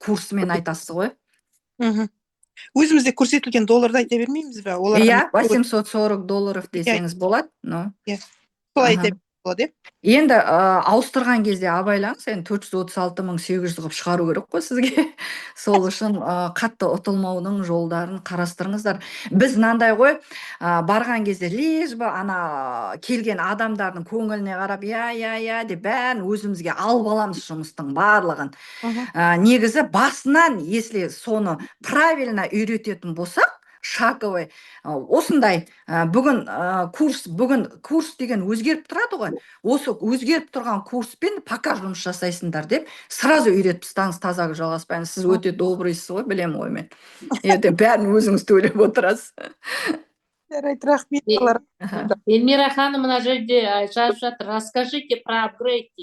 курсымен айтасыз ғой. Өзімізде көрсетілген долларды айта бермейміз бе? Иә, $840 десеңіз болады. Солай айта болады, Енді ауыстырған кезде абайлаңыз, енді 436.800 қылып шығару керек қой сізге. Сол үшін қатты ұтылмаудың жолдарын қарастырыңыздар. Біз мынандай ғой, барған кезде лишь бы ана келген адамдардың көңіліне қарап, я деп бәрін өзімізге алып аламыз жұмыстың барлығын. Негізі басынан, если соны правильно үйрететін болсақ, шаговый, осындай бүгін курс деген өзгеріп тұрады ғой. Осы өзгеріп тұрған курспен пока жұмыс жасайсыңдар деп сразу үйретіп тастаңыз, таза жалғаспаймыз. Сіз өте добрыйсыз ғой, білемін ғой мен. Ертең бәрін өзіңіз төлеп отырасыз. Жарайды, рахмет. Эльмира ханым мына жерде жазып жатыр. Расскажите про апгрейд.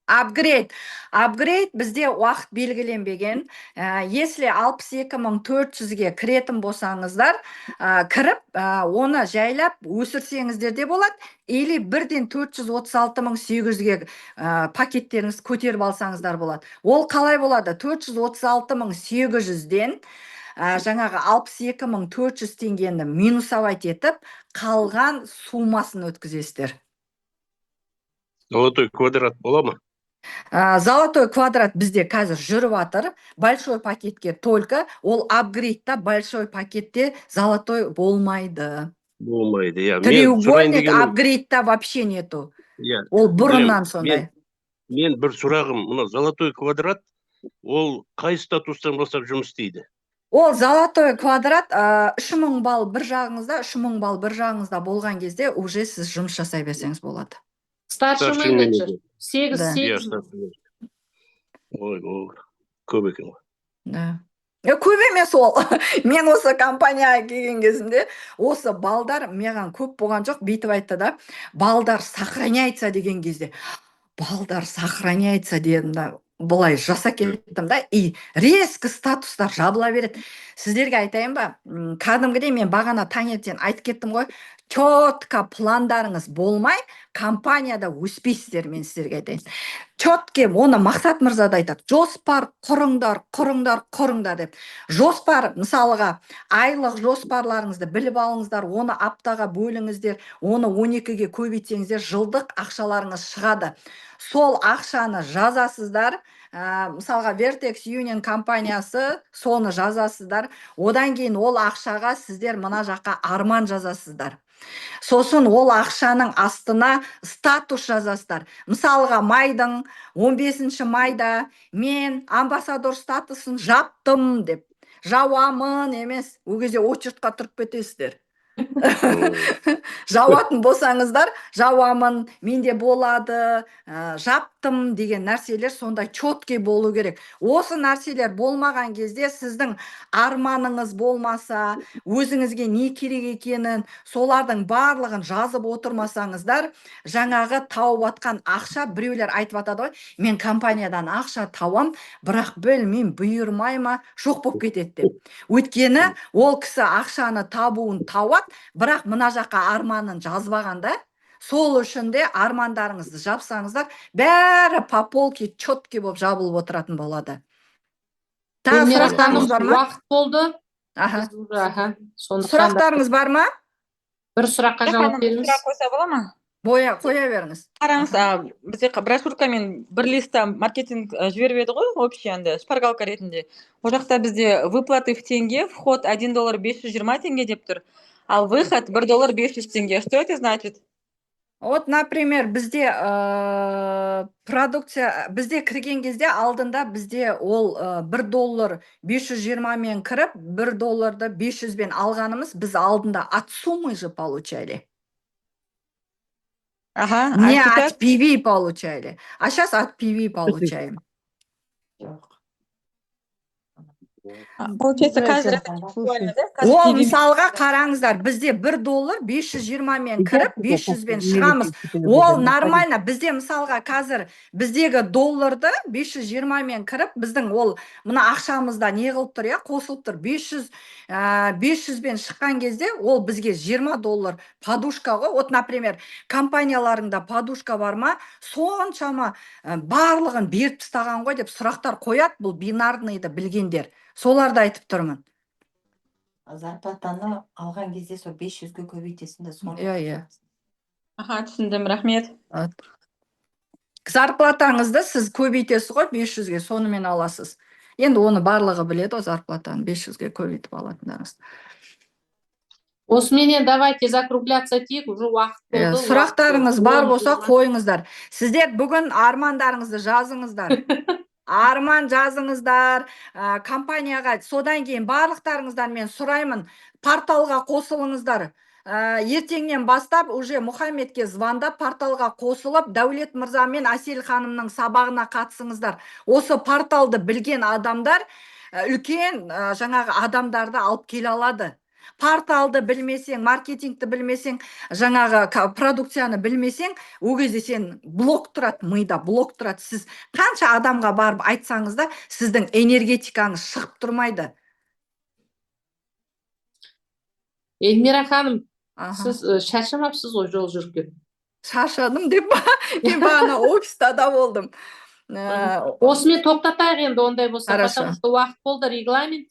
Апгрейд бізде уақыт белгіленбеген. Если 62.400-ге кіретін болсаңыздар, кіріп, оны жайлап өсірсеңіздер де болады, или бірден 436.800-ге пакеттеріңіз көтеріп алсаңыздар болады. Ол қалай болады? 436.800-ден жаңағы 62.400 теңгені минусовать етіп, қалған суммасын өткізесіздер. Золотой квадрат бола ма? Золотой квадрат бізде қазір жүріп атыр. Большой пакетке только, ол апгрейдта большой пакетте золотой болмайды. Болмайды, иә. Треугольник апгрейдта вообще нету. Ол бұрыннан сондай. Мен бір сұрағым, мына золотой квадрат, ол қай статустан бастап жұмыс істейді? Ол золотой квадрат 3000 балл бір жағыңызда, 3000 балл бір жағыңызда болған кезде уже сіз жұмыс жасай берсеңіз болады. Старший менеджер. 8. Ой, көп екен ғой. Көп емес ол. Мен осы компанияға келген кезімде, осы балдар маған көп болған жоқ, бүйтіп айтты да, балдар сохраняется деген кезде. Балдар сохраняется дедім да, бұлай жаса кеттім да, и резко статустар жабыла береді. Сіздерге айтайын ба, кәдімгідей мен бағана таңертең айтып кеттім ғой, четко пландарыңыз болмай, компанияда өспейсіздер, мен сіздерге айтайын. Четко, оны Мақсат мырза да айтады, жоспар құрыңдар деп. Жоспар, мысалыға, айлық жоспарларыңызды біліп алыңыздар, оны аптаға бөліңіздер, оны 12-ге көбейтсеңіздер, жылдық ақшаларыңыз шығады. Сол ақшаны жазасыздар, мысалға Vertex Union компаниясы, соны жазасыздар, одан кейін ол ақшаға сіздер мына жаққа арман жазасыздар. Сосын ол ақшаның астына статус жазасыздар. Мысалға майдың 15 майда мен амбассадор статусын жаптым деп. Жауамын емес, ол кезде очередьқа тұрып кетесіздер. Жауатын болсаңыздар, жауамын, менде болады, жаптым деген нәрселер сондай четкий болу керек. Осы нәрселер болмаған кезде сіздің арманыңыз болмаса, өзіңізге не керек екенін, солардың барлығын жазып отырмасаңыздар, жаңағы тауып атқан ақша, біреулер айтып атады ғой, мен компаниядан ақша тауам, бірақ білмеймін, бұйырмай ма, жоқ болып кетеді деп. Өйткені ол кісі ақшаны табуын тауат, бірақ мына жаққа арманын жазбағанда, сол үшін де армандарыңызды жапсаңыздар, бәрі по полке четкий болып жабылып отыратын болады. Сұрақтарыңыз бар ма? Уақыт болды. Сұрақтарыңыз бар ма? Бір сұраққа жауап беріңіз. Сұрақ қойса бола ма? Қоя беріңіз. Қараңыз, бізде брошюркамен бір листа маркетинг жіберіп еді ғой, общий шпаргалка ретінде. Ол жақта бізде выплаты в тенге, вход $1.520 деп тұр, ал выход $1.500. Что это значит? Вот, например, бізде продукция, бізде кірген кезде алдында бізде ол $1.520 мен кіріп, $1 500 бен алғанымыз, біз алдында от суммы же получали. Не от PV получали, а сейчас от PV получаем. Получается, қазір это актуально, да? Қазір Ол тегін- мысалға қараңыздар, бізде $1 520 мен кіріп, 500 бен шығамыз. Ол нормально. Бізде мысалға қазір біздегі долларды 520 мен кіріп, біздің ол мына ақшамызда не қылып тұр, қосылып тұр. 500 бен шыққан кезде ол бізге $20 подушка ғой. Вот, например, компанияларыңда подушка бар ма? Соншама барлығын беріп тастаған ғой деп сұрақтар қояды, бұл бинарныйды білгендер. Соларды айтып тұрмын. Зарплатаны алған кезде сол 500-ге көбейтесің де соны. Иә. Аха, түсіндім, рахмет. Зарплатаңызды сіз көбейтесіз ғой 500-ге, сонымен аласыз. Енді оны барлығы біледі, о зарплатаны 500-ге көбейтіп алатындарыңыз. Осыменен давайте закругляться тек, уже уақыт болды. Сұрақтарыңыз бар болса қойыңыздар. Сіздер бүгін армандарыңызды жазыңыздар. Арман жазыңыздар, компанияға, содан кейін барлықтарыңыздан мен сұраймын, порталға қосылыңыздар. Ертеңнен бастап уже Мұхаммедке звондап, порталға қосылып, Дәулет мырза мен Әсел ханымның сабағына қатысыңыздар. Осы порталды білген адамдар үлкен жаңағы адамдарды алып келе алады. Порталды білмесең, маркетингті білмесең, жаңағы продукцияны білмесең, о кезде сен блок тұрады, мида блок тұрады. Сіз қанша адамға барып айтсаңыз да, сіздің энергетикаңыз шығып тұрмайды. Эльмира ханым, Аха. сіз шаршамапсыз ғой жол жүріп? Шаршадым деп па? Мен бағана офиста да болдым. Осымен тоқтатайық енді ондай болса, Хорошо. потому что уақыт болды, регламент.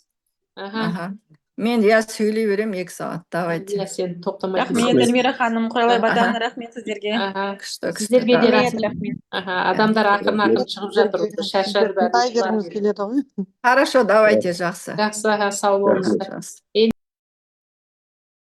Аха. Мен сөйлей берем 2 сағат, давайте. Сен тоқтамайтын. Рахмет, Эльмира ханым, Құралай Аха. Батан, рахмет сіздерге. Күшті. Сіздерге де Рахмет, рахмет. рахмет. Адамдар ақырын шығып жатыр, шаршады бәрі. Тай бергіңіз келеді ғой. Хорошо, давайте, жақсы. Жақсы, сау болыңыздар. Жақсы.